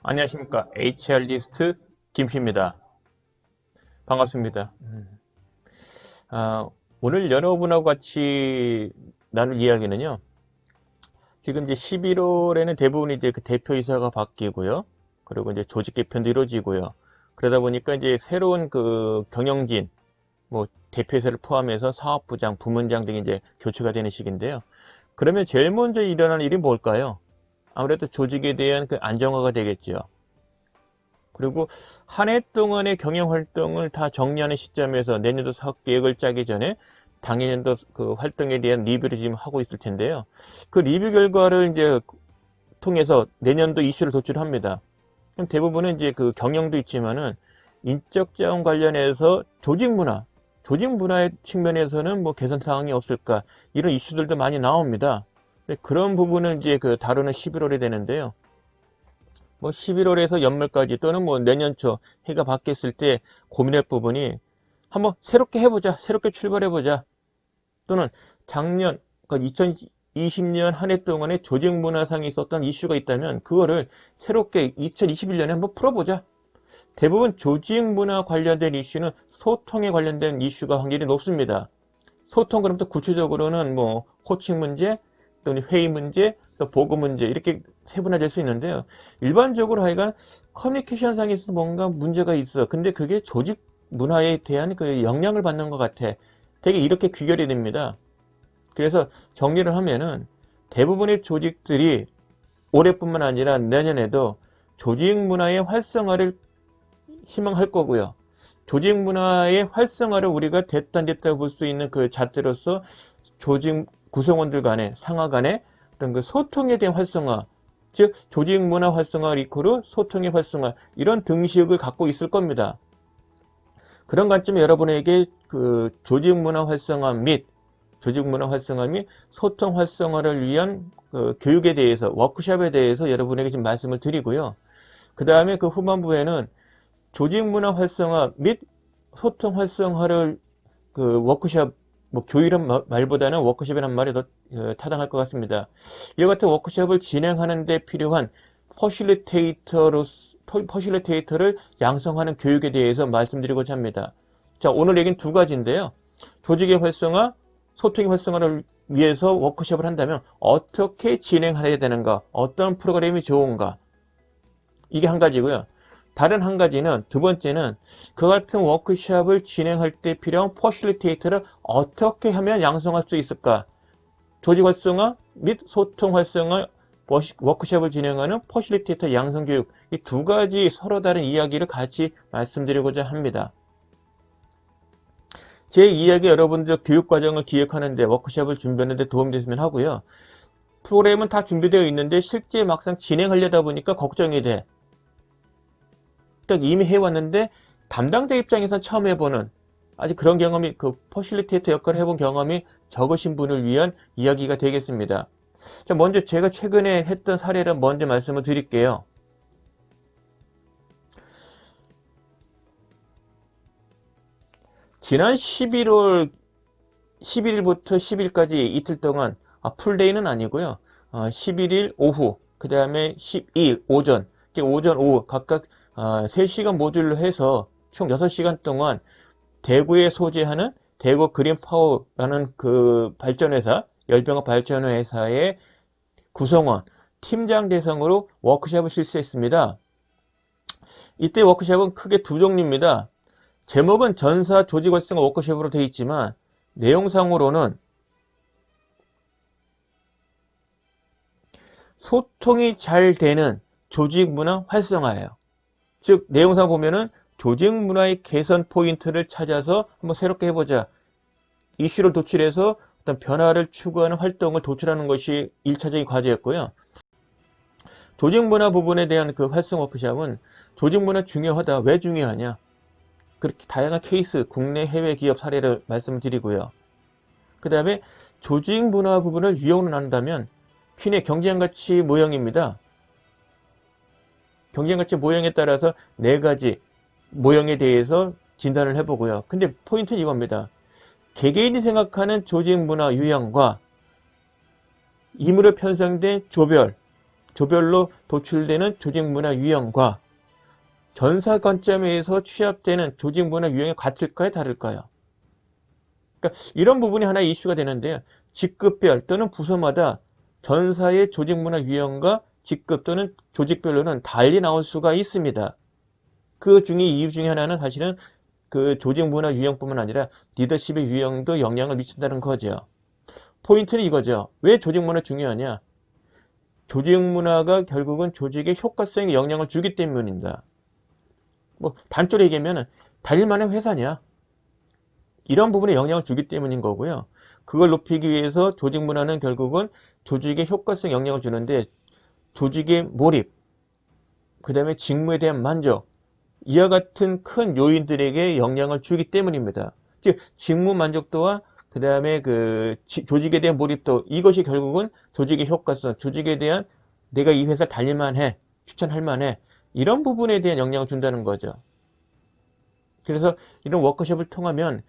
안녕하십니까. HR리스트 김씨입니다. 반갑습니다. 아, 오늘 여러분하고 같이 나눌 이야기는요. 지금 이제 11월에는 대부분 이제 그 대표이사가 바뀌고요. 그리고 이제 조직 개편도 이루어지고요. 그러다 보니까 이제 새로운 그 경영진, 뭐 대표이사를 포함해서 사업부장, 부문장 등이 이제 교체가 되는 시기인데요. 그러면 제일 먼저 일어나는 일이 뭘까요? 아무래도 조직에 대한 그 안정화가 되겠죠. 그리고 한 해 동안의 경영 활동을 다 정리하는 시점에서 내년도 사업 계획을 짜기 전에 당해년도 그 활동에 대한 리뷰를 지금 하고 있을 텐데요. 그 리뷰 결과를 이제 통해서 내년도 이슈를 도출합니다. 그럼 대부분은 이제 그 경영도 있지만은 인적 자원 관련해서 조직 문화의 측면에서는 뭐 개선 사항이 없을까 이런 이슈들도 많이 나옵니다. 그런 부분을 이제 그 다루는 11월이 되는데요. 뭐 11월에서 연말까지 또는 뭐 내년 초 해가 바뀌었을 때 고민할 부분이 한번 새롭게 해보자, 새롭게 출발해보자, 또는 작년, 그러니까 2020년 한 해 동안에 조직 문화상에 있었던 이슈가 있다면 그거를 새롭게 2021년에 한번 풀어보자. 대부분 조직 문화 관련된 이슈는 소통에 관련된 이슈가 확률이 높습니다. 소통 그럼 또 구체적으로는 뭐 코칭 문제, 또는 회의 문제, 또 보고 문제 이렇게 세분화될 수 있는데요. 일반적으로 하여간 커뮤니케이션 상에서 뭔가 문제가 있어. 근데 그게 조직 문화에 대한 그 영향을 받는 것 같아. 되게 이렇게 귀결이 됩니다. 그래서 정리를 하면은 대부분의 조직들이 올해뿐만 아니라 내년에도 조직 문화의 활성화를 희망할 거고요. 조직 문화의 활성화를 우리가 됐다 볼 수 있는 그 잣대로서 조직 구성원들 간의 상하 간의 어떤 그 소통에 대한 활성화, 즉 조직 문화 활성화 이코르 소통의 활성화 이런 등식을 갖고 있을 겁니다. 그런 관점에 여러분에게 그 조직 문화 활성화 및 소통 활성화를 위한 그 교육에 대해서 워크숍에 대해서 여러분에게 지금 말씀을 드리고요. 그 다음에 그 후반부에는 조직 문화 활성화 및 소통 활성화를 그 워크숍 뭐 교육이란 말보다는 워크숍이란 말이 더 타당할 것 같습니다. 이와 같은 워크숍을 진행하는 데 필요한 퍼실리테이터를 양성하는 교육에 대해서 말씀드리고자 합니다. 자, 오늘 얘기는 두 가지인데요. 조직의 활성화, 소통의 활성화를 위해서 워크숍을 한다면 어떻게 진행해야 되는가, 어떤 프로그램이 좋은가, 이게 한 가지고요. 다른 한 가지는 두 번째는 그 같은 워크숍을 진행할 때 필요한 퍼실리테이터를 어떻게 하면 양성할 수 있을까? 조직 활성화 및 소통 활성화 워크숍을 진행하는 퍼실리테이터 양성 교육 이 두 가지 서로 다른 이야기를 같이 말씀드리고자 합니다. 제 이야기 여러분들 교육과정을 기획하는데 워크숍을 준비하는 데 도움이 됐으면 하고요. 프로그램은 다 준비되어 있는데 실제 막상 진행하려다 보니까 걱정이 돼. 이미 해왔는데 담당자 입장에서 처음 해보는 아직 그런 경험이 그 퍼실리테이터 역할을 해본 경험이 적으신 분을 위한 이야기가 되겠습니다. 자, 먼저 제가 최근에 했던 사례를 먼저 말씀을 드릴게요. 지난 11일부터 10일까지 이틀 동안 풀데이는 아니고요. 11일 오후 그 다음에 12일 오전 오후 각각 3시간 모듈로 해서 총 6시간 동안 대구에 소재하는 대구 그린파워라는 그 발전회사, 열병업 발전회사의 구성원, 팀장 대상으로 워크숍을 실시했습니다. 이때 워크숍은 크게 두 종류입니다. 제목은 전사 조직 활성화 워크숍으로 되어 있지만 내용상으로는 소통이 잘 되는 조직 문화 활성화예요. 즉 내용상 보면은 조직 문화의 개선 포인트를 찾아서 한번 새롭게 해보자. 이슈를 도출해서 어떤 변화를 추구하는 활동을 도출하는 것이 1차적인 과제였고요. 조직 문화 부분에 대한 그 활성 워크숍은 조직 문화 중요하다. 왜 중요하냐? 그렇게 다양한 케이스, 국내 해외 기업 사례를 말씀드리고요. 그 다음에 조직 문화 부분을 유형으로 나눈다면 퀸의 경쟁가치 모형입니다. 경쟁가치 모형에 따라서 4가지 모형에 대해서 진단을 해보고요. 근데 포인트는 이겁니다. 개개인이 생각하는 조직 문화 유형과 임으로 편성된 조별, 조별로 도출되는 조직문화 유형과 전사 관점에서 취합되는 조직문화 유형이 같을까요? 다를까요? 그러니까 이런 부분이 하나 이슈가 되는데요. 직급별 또는 부서마다 전사의 조직문화 유형과 직급 또는 조직별로는 달리 나올 수가 있습니다. 그 중에 이유 중에 하나는 사실은 그 조직문화 유형뿐만 아니라 리더십의 유형도 영향을 미친다는 거죠. 포인트는 이거죠. 왜 조직문화 중요하냐? 조직문화가 결국은 조직의 효과성에 영향을 주기 때문입니다. 뭐 단적으로 얘기하면 달릴만한 회사냐? 이런 부분에 영향을 주기 때문인 거고요. 그걸 높이기 위해서 조직문화는 결국은 조직의 효과성에 영향을 주는데 조직의 몰입, 그 다음에 직무에 대한 만족, 이와 같은 큰 요인들에게 영향을 주기 때문입니다. 즉 직무 만족도와 그 다음에 그 조직에 대한 몰입도, 이것이 결국은 조직의 효과성, 조직에 대한 내가 이 회사 달릴만해, 추천할 만해, 이런 부분에 대한 영향을 준다는 거죠. 그래서 이런 워크숍을 통하면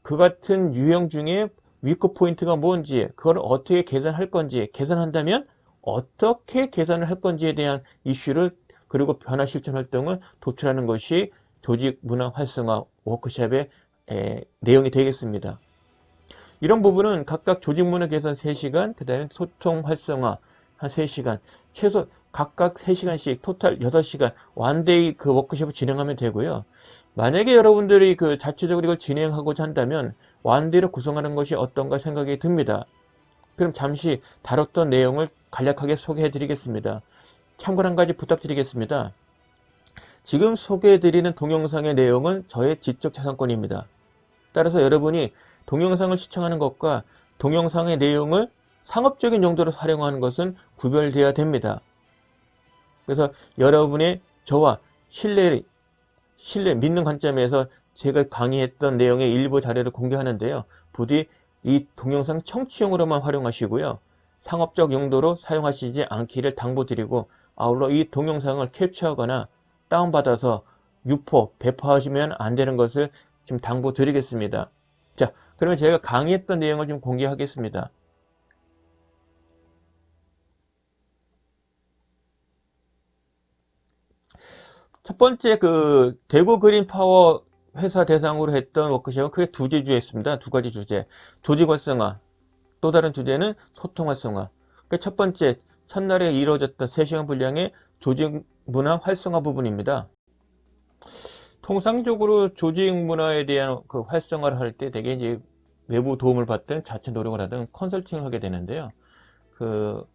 그 같은 유형 중에 위크 포인트가 뭔지, 그걸 어떻게 개선할 건지, 개선한다면 어떻게 개선을 할 건지에 대한 이슈를, 그리고 변화 실천 활동을 도출하는 것이 조직 문화 활성화 워크숍의 내용이 되겠습니다. 이런 부분은 각각 조직 문화 개선 3시간, 그 다음에 소통 활성화 한 3시간, 최소 각각 3시간씩 토탈 8시간 원데이 그 워크숍을 진행하면 되고요. 만약에 여러분들이 그 자체적으로 이걸 진행하고자 한다면 원데이로 구성하는 것이 어떤가 생각이 듭니다. 그럼 잠시 다뤘던 내용을 간략하게 소개해 드리겠습니다. 참고 한 가지 부탁드리겠습니다. 지금 소개해 드리는 동영상의 내용은 저의 지적 재산권입니다. 따라서 여러분이 동영상을 시청하는 것과 동영상의 내용을 상업적인 용도로 활용하는 것은 구별되어야 됩니다. 그래서 여러분의 저와 신뢰 믿는 관점에서 제가 강의했던 내용의 일부 자료를 공개하는데요. 부디 이 동영상 청취용으로만 활용하시고요. 상업적 용도로 사용하시지 않기를 당부드리고, 아울러 이 동영상을 캡처하거나 다운받아서 유포, 배포하시면 안 되는 것을 좀 당부드리겠습니다. 자, 그러면 제가 강의했던 내용을 좀 공개하겠습니다. 첫 번째 그 대구 그린 파워 회사 대상으로 했던 워크숍은 크게 두 주제였습니다. 두 가지 주제. 조직 활성화. 또 다른 주제는 소통 활성화. 그 첫 번째 첫날에 이루어졌던 3시간 분량의 조직 문화 활성화 부분입니다. 통상적으로 조직 문화에 대한 그 활성화를 할 때 대개 이제 외부 도움을 받든 자체 노력을 하든 컨설팅을 하게 되는데요. 그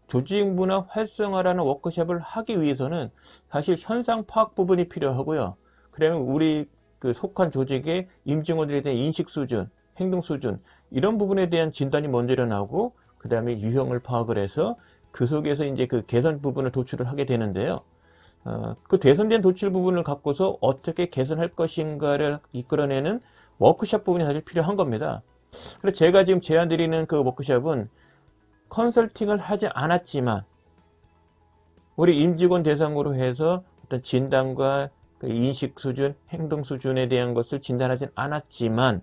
조직 문화 활성화라는 워크숍을 하기 위해서는 사실 현상 파악 부분이 필요하고요. 그러면 우리 그 속한 조직의 임직원들에 대한 인식 수준, 행동 수준, 이런 부분에 대한 진단이 먼저 일어나고, 그 다음에 유형을 파악을 해서 그 속에서 이제 그 개선 부분을 도출을 하게 되는데요. 그 개선된 도출 부분을 갖고서 어떻게 개선할 것인가를 이끌어내는 워크숍 부분이 사실 필요한 겁니다. 그래서 제가 지금 제안 드리는 그 워크숍은 컨설팅을 하지 않았지만 우리 임직원 대상으로 해서 어떤 진단과 그 인식 수준, 행동 수준에 대한 것을 진단하진 않았지만,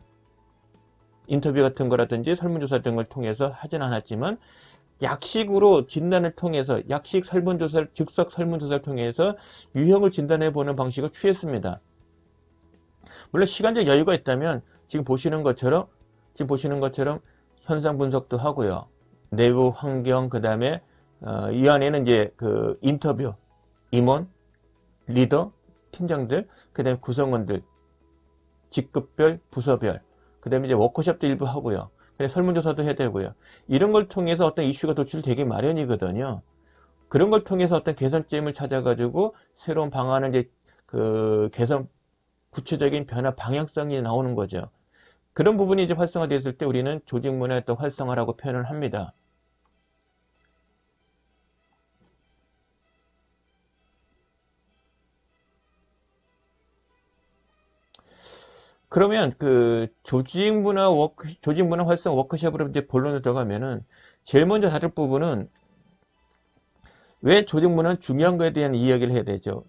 인터뷰 같은 거라든지 설문조사 등을 통해서 하진 않았지만 약식으로 진단을 통해서, 약식 설문조사를, 즉석 설문조사를 통해서 유형을 진단해 보는 방식을 취했습니다. 물론 시간적 여유가 있다면 지금 보시는 것처럼 현상 분석도 하고요. 내부 환경, 그 다음에 이 안에는 이제 그 인터뷰, 임원, 리더, 팀장들, 그 다음에 구성원들, 직급별, 부서별, 그 다음에 이제 워크숍도 일부 하고요. 설문조사도 해야 되고요. 이런 걸 통해서 어떤 이슈가 도출되기 마련이거든요. 그런 걸 통해서 어떤 개선점을 찾아가지고 새로운 방안을 이제 그 개선, 구체적인 변화 방향성이 나오는 거죠. 그런 부분이 이제 활성화됐을 때 우리는 조직 문화의 어떤 활성화라고 표현을 합니다. 그러면 그 조직 문화 활성 워크숍으로 이제 본론에 들어가면은 제일 먼저 다룰 부분은 왜 조직 문화는 중요한 거에 대한 이야기를 해야 되죠.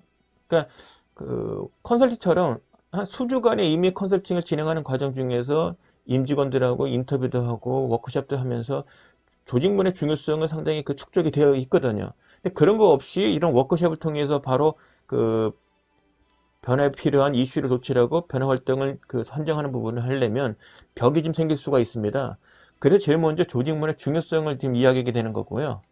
그러니까 그 컨설팅처럼 한 수주간에 이미 컨설팅을 진행하는 과정 중에서 임직원들하고 인터뷰도 하고 워크숍도 하면서 조직 문화의 중요성은 상당히 그 축적이 되어 있거든요. 근데 그런 거 없이 이런 워크숍을 통해서 바로 그 변화에 필요한 이슈를 도출하고 변화 활동을 그 선정하는 부분을 하려면 벽이 좀 생길 수가 있습니다. 그래서 제일 먼저 조직 문화의 중요성을 지금 이야기하게 되는 거고요.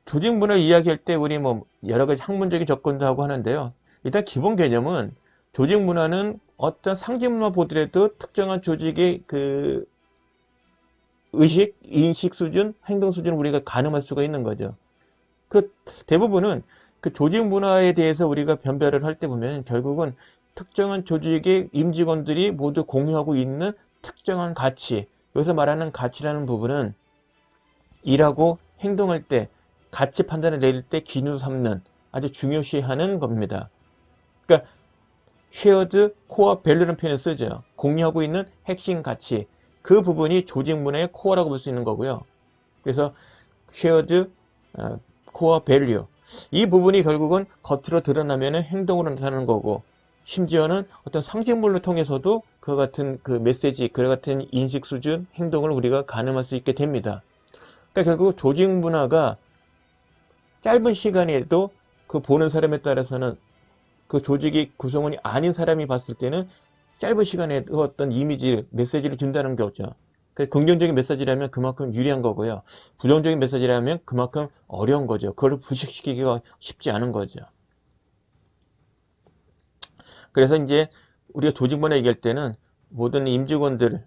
조직 문화 이야기할 때 우리 뭐 여러 가지 학문적인 접근도 하고 하는데요. 일단 기본 개념은 조직 문화는 어떤 상징만 보더라도 특정한 조직의 그 의식, 인식 수준, 행동 수준을 우리가 가늠할 수가 있는 거죠. 그 대부분은 그 조직 문화에 대해서 우리가 변별을 할 때 보면 결국은 특정한 조직의 임직원들이 모두 공유하고 있는 특정한 가치, 여기서 말하는 가치라는 부분은 일하고 행동할 때 가치 판단을 내릴 때 기준으로 삼는 아주 중요시하는 겁니다. 그러니까 shared core value라는 표현을 쓰죠. 공유하고 있는 핵심 가치, 그 부분이 조직 문화의 코어라고 볼 수 있는 거고요. 그래서 shared core value, 이 부분이 결국은 겉으로 드러나면 행동으로 나타나는 거고, 심지어는 어떤 상징물로 통해서도 그와 같은 그 메시지, 그와 같은 인식 수준, 행동을 우리가 가늠할 수 있게 됩니다. 그러니까 결국 조직 문화가 짧은 시간에도 그 보는 사람에 따라서는 그 조직의 구성원이 아닌 사람이 봤을 때는 짧은 시간에 어떤 이미지, 메시지를 준다는 거죠. 긍정적인 메시지라면 그만큼 유리한 거고요. 부정적인 메시지라면 그만큼 어려운 거죠. 그걸 부식시키기가 쉽지 않은 거죠. 그래서 이제 우리가 조직 문화 얘기할 때는 모든 임직원들,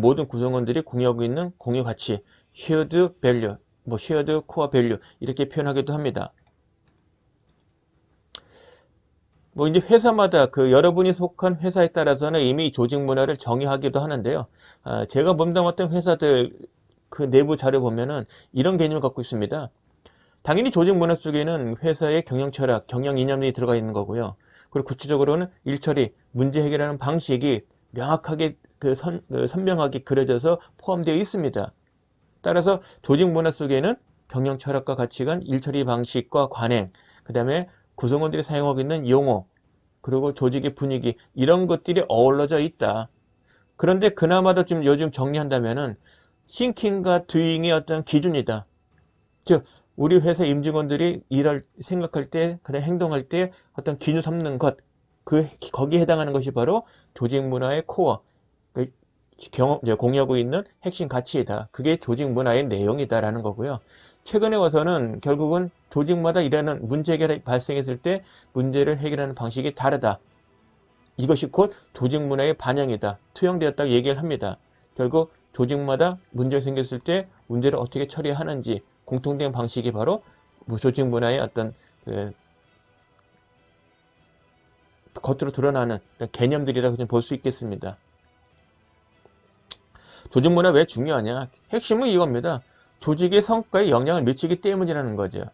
모든 구성원들이 공유하고 있는 공유 가치, shared value, 뭐 shared core value 이렇게 표현하기도 합니다. 뭐 이제 회사마다 그 여러분이 속한 회사에 따라서는 이미 조직 문화를 정의하기도 하는데요. 제가 몸담았던 회사들 그 내부 자료 보면은 이런 개념을 갖고 있습니다. 당연히 조직 문화 속에는 회사의 경영 철학, 경영 이념이 들어가 있는 거고요. 그리고 구체적으로는 일 처리, 문제 해결하는 방식이 명확하게 선명하게 그려져서 포함되어 있습니다. 따라서 조직 문화 속에는 경영 철학과 가치관, 일 처리 방식과 관행, 그 다음에 구성원들이 사용하고 있는 용어, 그리고 조직의 분위기, 이런 것들이 어우러져 있다. 그런데 그나마도 좀 요즘 정리한다면은 thinking과 doing의 어떤 기준이다. 즉 우리 회사 임직원들이 생각할 때, 그다음 행동할 때 어떤 기준 삼는 것, 거기에 해당하는 것이 바로 조직 문화의 코어, 공유하고 있는 핵심 가치이다. 그게 조직 문화의 내용이다라는 거고요. 최근에 와서는 결국은 조직마다 일하는 문제 해결이 발생했을 때 문제를 해결하는 방식이 다르다. 이것이 곧 조직 문화의 반영이다. 투영되었다고 얘기를 합니다. 결국 조직마다 문제가 생겼을 때 문제를 어떻게 처리하는지 공통된 방식이 바로 조직 문화의 어떤 겉으로 드러나는 개념들이라고 좀 볼 수 있겠습니다. 조직 문화 왜 중요하냐? 핵심은 이겁니다. 조직의 성과에 영향을 미치기 때문이라는 거죠.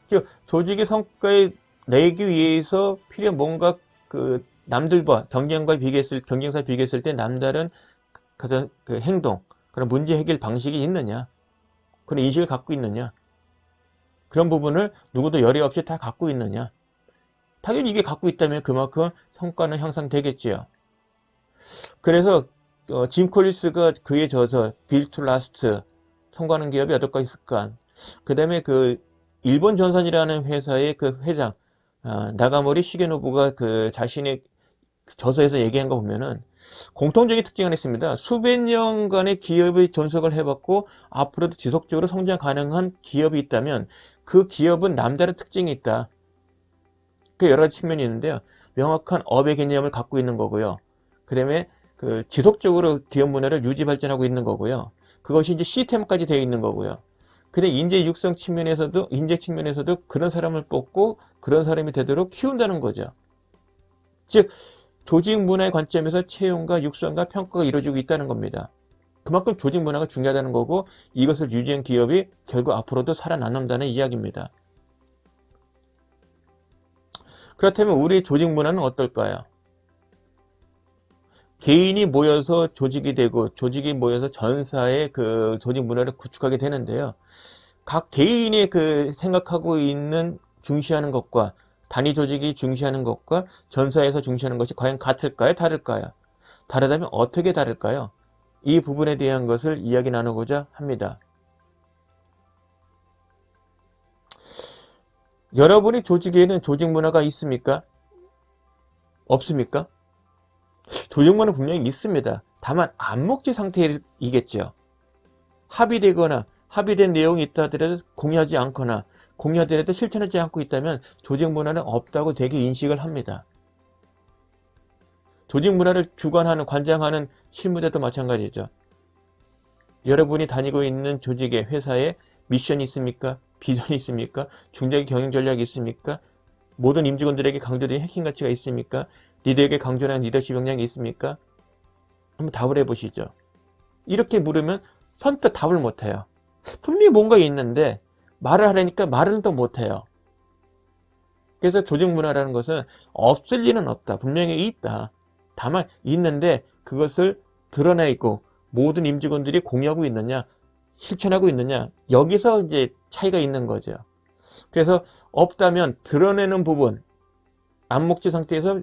즉 조직의 성과에 내기 위해서 필요한 뭔가 그 남들과 경쟁사에 비교했을 때 남다른 그 행동, 그런 문제 해결 방식이 있느냐, 그런 인식을 갖고 있느냐, 그런 부분을 누구도 열의 없이 다 갖고 있느냐. 당연히 이게 갖고 있다면 그만큼 성과는 향상되겠지요. 그래서 짐 콜리스가 그의 저서 Built to Last, 성공하는 기업이 8가지 습관, 그 다음에 그 일본 전선이라는 회사의 그 회장 나가모리 시게노부가 그 자신의 저서에서 얘기한 거 보면은 공통적인 특징이 있습니다. 수백 년간의 기업의 존속을 해봤고 앞으로도 지속적으로 성장 가능한 기업이 있다면 그 기업은 남다른 특징이 있다. 그 여러 가지 측면이 있는데요. 명확한 업의 개념을 갖고 있는 거고요. 그 다음에 그 지속적으로 기업 문화를 유지 발전하고 있는 거고요. 그것이 이제 시스템까지 되어 있는 거고요. 근데 인재 육성 측면에서도, 인재 측면에서도 그런 사람을 뽑고 그런 사람이 되도록 키운다는 거죠. 즉 조직 문화의 관점에서 채용과 육성과 평가가 이루어지고 있다는 겁니다. 그만큼 조직 문화가 중요하다는 거고 이것을 유지한 기업이 결국 앞으로도 살아남는다는 이야기입니다. 그렇다면 우리 조직 문화는 어떨까요? 개인이 모여서 조직이 되고 조직이 모여서 전사의 그 조직 문화를 구축하게 되는데요. 각 개인이 그 생각하고 있는 중시하는 것과 단위 조직이 중시하는 것과 전사에서 중시하는 것이 과연 같을까요? 다를까요? 다르다면 어떻게 다를까요? 이 부분에 대한 것을 이야기 나누고자 합니다. 여러분의 조직에는 조직 문화가 있습니까? 없습니까? 조직 문화는 분명히 있습니다. 다만 암묵지 상태이겠죠. 합의되거나 합의된 내용이 있다 하더라도 공유하지 않거나 공유하더라도 실천하지 않고 있다면 조직 문화는 없다고 되게 인식을 합니다. 조직 문화를 주관하는, 관장하는 실무자도 마찬가지죠. 여러분이 다니고 있는 조직의 회사에 미션이 있습니까? 비전이 있습니까? 중장기 경영 전략이 있습니까? 모든 임직원들에게 강조된 핵심 가치가 있습니까? 리더에게 강조하는 리더십 역량이 있습니까? 한번 답을 해보시죠. 이렇게 물으면 선뜻 답을 못해요. 분명히 뭔가 있는데 말을 하려니까 말은 또 못해요. 그래서 조직 문화라는 것은 없을 리는 없다. 분명히 있다. 다만 있는데 그것을 드러내 있고 모든 임직원들이 공유하고 있느냐, 실천하고 있느냐, 여기서 이제 차이가 있는 거죠. 그래서 없다면 드러내는 부분, 암묵지 상태에서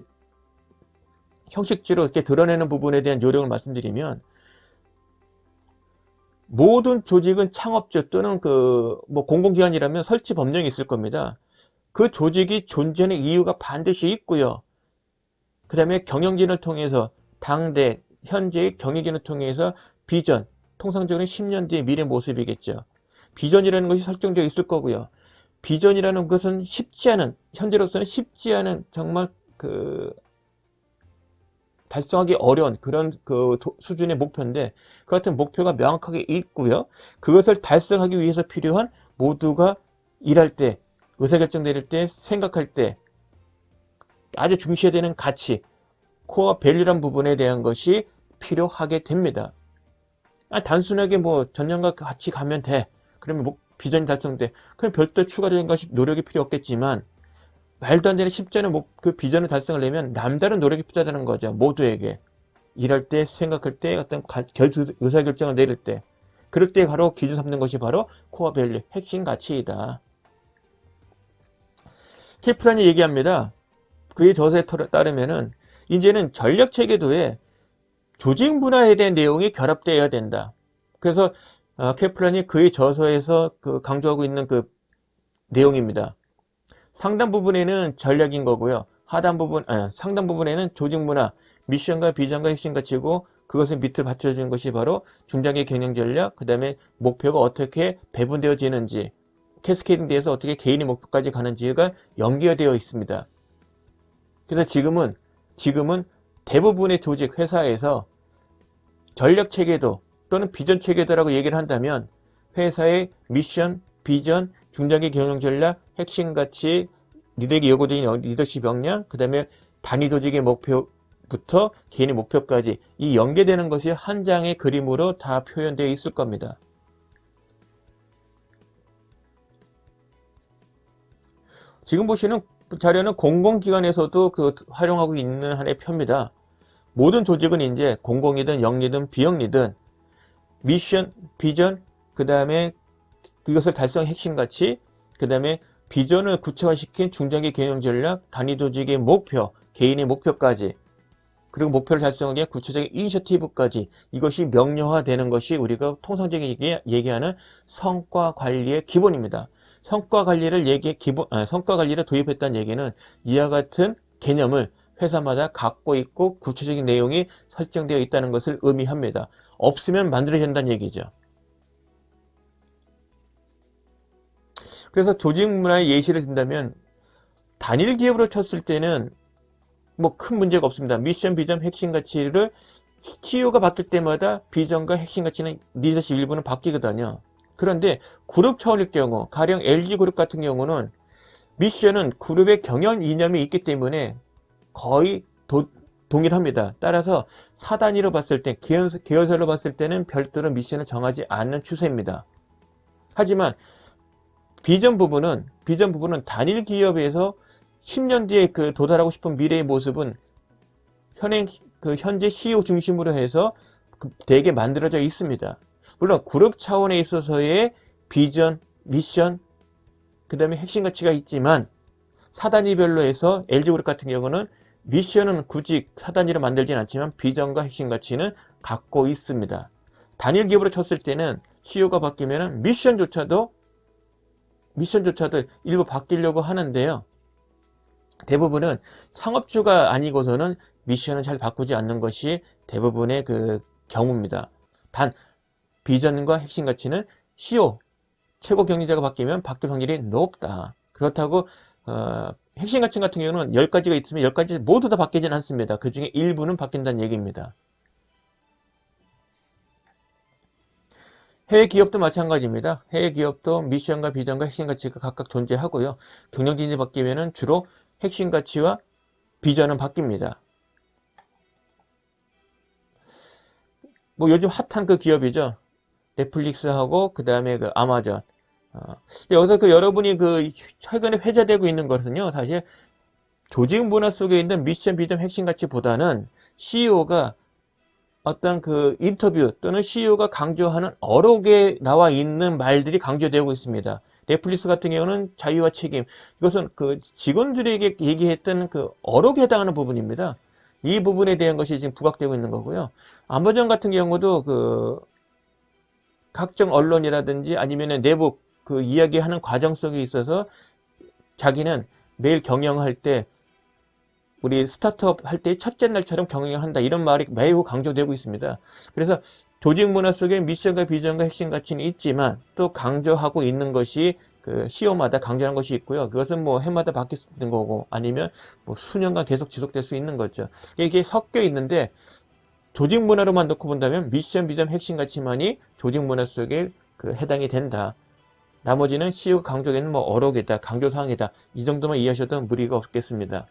형식지로 이렇게 드러내는 부분에 대한 요령을 말씀드리면, 모든 조직은 창업주 또는 공공기관이라면 설치 법령이 있을 겁니다. 그 조직이 존재하는 이유가 반드시 있고요. 그 다음에 경영진을 통해서 당대 현재의 경영진을 통해서 비전, 통상적으로 10년 뒤의 미래 모습이겠죠. 비전이라는 것이 설정되어 있을 거고요. 비전이라는 것은 쉽지 않은, 현재로서는 쉽지 않은 정말 달성하기 어려운 그런 수준의 목표인데, 그 같은 목표가 명확하게 있고요. 그것을 달성하기 위해서 필요한 모두가 일할 때, 의사결정 내릴 때, 생각할 때 아주 중시해야 되는 가치, 코어 밸류란 부분에 대한 것이 필요하게 됩니다. 단순하게 전년과 같이 가면 돼. 그러면 비전이 달성돼. 그럼 별도 추가적인 것이 노력이 필요 없겠지만, 말도 안 되는 쉽지 않은 그 비전을 달성을 내면 남다른 노력이 필요하다는 거죠. 모두에게. 일할 때, 생각할 때, 어떤 의사결정을 내릴 때. 그럴 때 바로 기준 삼는 것이 바로 코어 밸류, 핵심 가치이다. 케플란이 얘기합니다. 그의 저서에 따르면은 이제는 전략 체계도에 조직 문화에 대한 내용이 결합되어야 된다. 그래서 케플란이 그의 저서에서 강조하고 있는 내용입니다. 상당 부분에는 전략인 거고요. 상당 부분에는 조직 문화, 미션과 비전과 핵심 가치고, 그것을 밑을 받쳐주는 것이 바로 중장기 경영 전략, 그 다음에 목표가 어떻게 배분되어지는지, 캐스케이딩 돼서 어떻게 개인의 목표까지 가는지가 연계되어 있습니다. 그래서 지금은 대부분의 조직, 회사에서 전략 체계도 또는 비전 체계도라고 얘기를 한다면, 회사의 미션, 비전, 중장기 경영 전략, 핵심 가치, 리더에게 요구되는 리더십 역량, 그 다음에 단위 조직의 목표부터 개인의 목표까지 이 연계되는 것이 한 장의 그림으로 다 표현되어 있을 겁니다. 지금 보시는 자료는 공공기관에서도 활용하고 있는 하나의 표입니다. 모든 조직은 이제 공공이든 영리든 비영리든 미션, 비전, 그 다음에 그것을 달성한 핵심 가치, 그 다음에 비전을 구체화시킨 중장기 경영 전략, 단위 조직의 목표, 개인의 목표까지, 그리고 목표를 달성하기 위한 구체적인 이니셔티브까지, 이것이 명료화되는 것이 우리가 통상적인 얘기하는 성과 관리의 기본입니다. 성과 관리를 도입했다는 얘기는 이와 같은 개념을 회사마다 갖고 있고 구체적인 내용이 설정되어 있다는 것을 의미합니다. 없으면 만들어야 된다는 얘기죠. 그래서 조직 문화의 예시를 든다면, 단일 기업으로 쳤을 때는 큰 문제가 없습니다. 미션, 비전, 핵심 가치를 CEO가 바뀔 때마다 비전과 핵심 가치는 리더십 일부는 바뀌거든요. 그런데 그룹 차원일 경우, 가령 LG그룹 같은 경우는 미션은 그룹의 경영 이념이 있기 때문에 거의 동일합니다. 따라서 사단위로 봤을 때, 계열사로 봤을 때는 별도로 미션을 정하지 않는 추세입니다. 하지만 비전 부분은 단일 기업에서 10년 뒤에 도달하고 싶은 미래의 모습은 현재 CEO 중심으로 해서 되게 만들어져 있습니다. 물론 그룹 차원에 있어서의 비전, 미션, 그 다음에 핵심 가치가 있지만, 사단위별로 해서 LG그룹 같은 경우는 미션은 굳이 사단위로 만들진 않지만 비전과 핵심 가치는 갖고 있습니다. 단일 기업으로 쳤을 때는 CEO가 바뀌면 미션조차도 일부 바뀌려고 하는데요. 대부분은 창업주가 아니고서는 미션을 잘 바꾸지 않는 것이 대부분의 그 경우입니다. 단 비전과 핵심 가치는 CEO, 최고 경영자가 바뀌면 바뀔 확률이 높다. 그렇다고 핵심 가치 같은 경우는 10가지가 있으면 10가지 모두 다 바뀌지는 않습니다. 그 중에 일부는 바뀐다는 얘기입니다. 해외 기업도 마찬가지입니다. 해외 기업도 미션과 비전과 핵심 가치가 각각 존재하고요. 경영진이 바뀌면 주로 핵심 가치와 비전은 바뀝니다. 뭐 요즘 핫한 그 기업이죠. 넷플릭스하고 그 다음에 그 아마존. 여기서 그 여러분이 그 최근에 회자되고 있는 것은요, 사실 조직 문화 속에 있는 미션, 비전, 핵심 가치보다는 CEO가 어떤 그 인터뷰 또는 CEO가 강조하는 어록에 나와 있는 말들이 강조되고 있습니다. 넷플릭스 같은 경우는 자유와 책임. 이것은 그 직원들에게 얘기했던 그 어록에 해당하는 부분입니다. 이 부분에 대한 것이 지금 부각되고 있는 거고요. 아마존 같은 경우도 그 각종 언론이라든지 아니면 내부 그 이야기하는 과정 속에 있어서 자기는 매일 경영할 때 우리 스타트업 할 때 첫째 날처럼 경영한다 이런 말이 매우 강조되고 있습니다. 그래서 조직 문화 속에 미션과 비전과 핵심 가치는 있지만 또 강조하고 있는 것이 그 CEO마다 강조하는 것이 있고요. 그것은 뭐 해마다 바뀔 수 있는 거고 아니면 뭐 수년간 계속 지속될 수 있는 거죠. 이게 섞여 있는데 조직 문화로만 놓고 본다면 미션, 비전, 핵심 가치만이 조직 문화 속에 그 해당이 된다. 나머지는 CEO가 강조하는 뭐 어록이다, 강조사항이다. 이 정도만 이해하셔도 무리가 없겠습니다.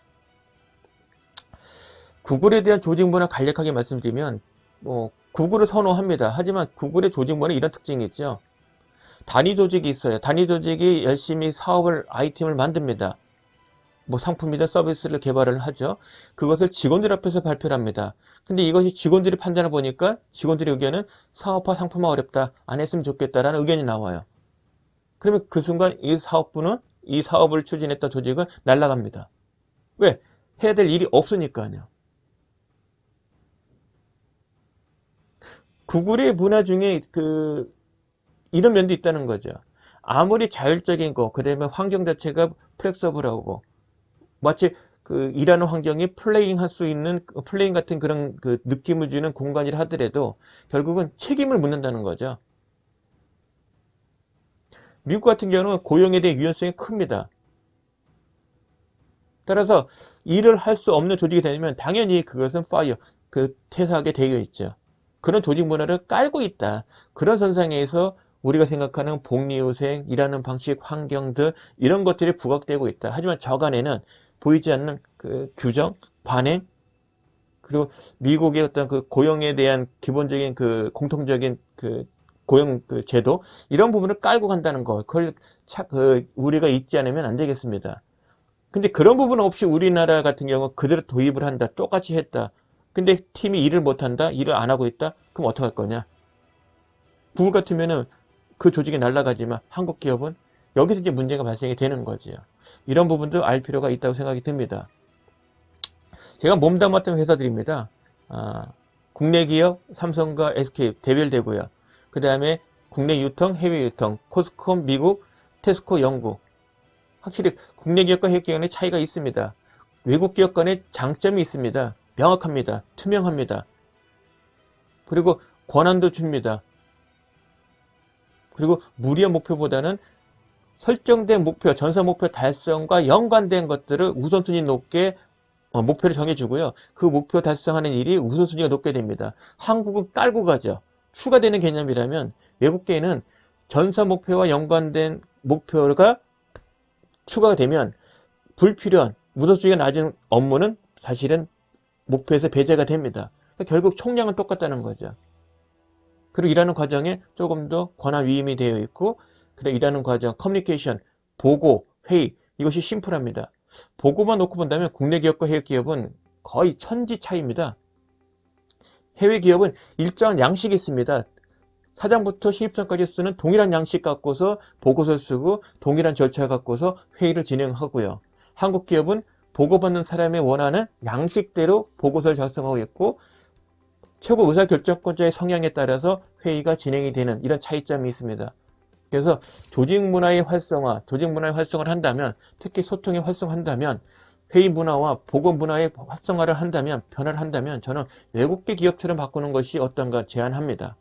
구글에 대한 조직 문화 간략하게 말씀드리면 뭐 구글을 선호합니다. 하지만 구글의 조직 문화는 이런 특징이 있죠. 단위 조직이 있어요. 단위 조직이 열심히 사업을 아이템을 만듭니다. 뭐 상품이든 서비스를 개발을 하죠. 그것을 직원들 앞에서 발표를 합니다. 근데 이것이 직원들이 판단을 보니까 직원들의 의견은 사업화 상품화 어렵다. 안 했으면 좋겠다라는 의견이 나와요. 그러면 그 순간 이 사업부는 이 사업을 추진했던 조직은 날아갑니다. 왜? 해야 될 일이 없으니까요. 구글의 문화 중에 그 이런 면도 있다는 거죠. 아무리 자율적인 거, 그다음에 환경 자체가 플렉서블하고 마치 그 일하는 환경이 플레잉 할 수 있는 플레잉 같은 그런 그 느낌을 주는 공간이라 하더라도 결국은 책임을 묻는다는 거죠. 미국 같은 경우는 고용에 대한 유연성이 큽니다. 따라서 일을 할 수 없는 조직이 되면 당연히 그것은 파이어, 그 퇴사하게 되어 있죠. 그런 조직 문화를 깔고 있다. 그런 선상에서 우리가 생각하는 복리후생, 일하는 방식, 환경 등 이런 것들이 부각되고 있다. 하지만 저간에는 보이지 않는 그 규정, 관행, 그리고 미국의 어떤 그 고용에 대한 기본적인 그 공통적인 그 고용 그 제도 이런 부분을 깔고 간다는 거, 그걸 우리가 잊지 않으면 안 되겠습니다. 근데 그런 부분 없이 우리나라 같은 경우 그대로 도입을 한다, 똑같이 했다. 근데 팀이 일을 못한다, 일을 안 하고 있다. 그럼 어떡할 거냐? 구글 같으면은 그 조직이 날아가지만 한국 기업은 여기서 이제 문제가 발생이 되는 거지요. 이런 부분도 알 필요가 있다고 생각이 듭니다. 제가 몸담았던 회사들입니다. 국내 기업 삼성과 SK 대별되고요. 그 다음에 국내 유통, 해외 유통, 코스콤 미국, 테스코 영국. 확실히 국내 기업과 해외 기업의 차이가 있습니다. 외국 기업 간의 장점이 있습니다. 명확합니다. 투명합니다. 그리고 권한도 줍니다. 그리고 무리한 목표보다는 설정된 목표, 전사 목표 달성과 연관된 것들을 우선순위 높게 목표를 정해주고요. 그 목표 달성하는 일이 우선순위가 높게 됩니다. 한국은 깔고 가죠. 추가되는 개념이라면 외국계는 전사 목표와 연관된 목표가 추가가 되면 불필요한 우선순위가 낮은 업무는 사실은 목표에서 배제가 됩니다. 그러니까 결국 총량은 똑같다는 거죠. 그리고 일하는 과정에 조금 더 권한 위임이 되어 있고, 그리고 일하는 과정, 커뮤니케이션, 보고, 회의, 이것이 심플합니다. 보고만 놓고 본다면 국내 기업과 해외 기업은 거의 천지 차이입니다. 해외 기업은 일정한 양식이 있습니다. 사장부터 신입사원까지 쓰는 동일한 양식 갖고서 보고서를 쓰고 동일한 절차 갖고서 회의를 진행하고요. 한국 기업은 보고받는 사람이 원하는 양식대로 보고서를 작성하고 있고 최고 의사결정권자의 성향에 따라서 회의가 진행이 되는 이런 차이점이 있습니다. 그래서 조직 문화의 활성화를 한다면, 특히 소통의 활성화한다면, 회의 문화와 보고 문화의 활성화를 한다면, 변화를 한다면 저는 외국계 기업처럼 바꾸는 것이 어떤가 제안합니다.